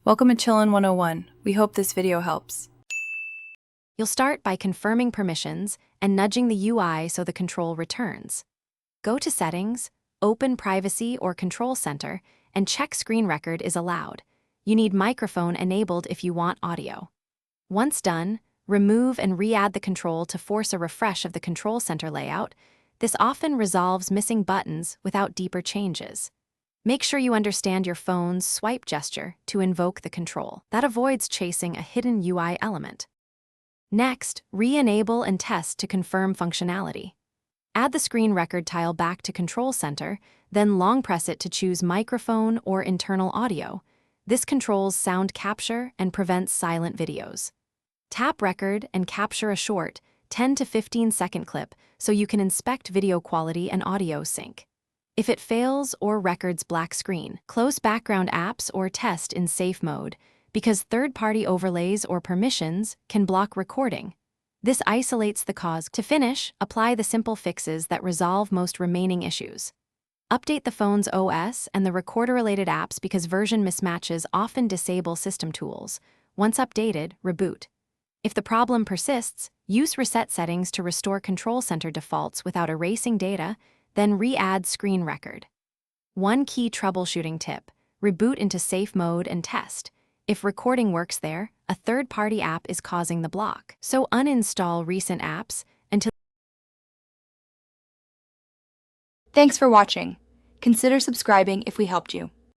Welcome to Chillin' 101. We hope this video helps. You'll start by confirming permissions and nudging the UI so the control returns. Go to Settings, open Privacy or Control Center, and check Screen Record is allowed. You need microphone enabled if you want audio. Once done, remove and re-add the control to force a refresh of the Control Center layout. This often resolves missing buttons without deeper changes. Make sure you understand your phone's swipe gesture to invoke the control. That avoids chasing a hidden UI element. Next, re-enable and test to confirm functionality. Add the screen record tile back to Control Center, then long press it to choose microphone or internal audio. This controls sound capture and prevents silent videos. Tap record and capture a short 10 to 15 second clip so you can inspect video quality and audio sync. If it fails or records black screen, close background apps or test in safe mode, because third-party overlays or permissions can block recording. This isolates the cause. To finish, apply the simple fixes that resolve most remaining issues. Update the phone's OS and the recorder-related apps because version mismatches often disable system tools. Once updated, reboot. If the problem persists, use reset settings to restore Control Center defaults without erasing data, then re-add screen record. One key troubleshooting tip: reboot into safe mode and test. If recording works there, a third-party app is causing the block. So uninstall recent apps until... Thanks for watching. Consider subscribing if we helped you.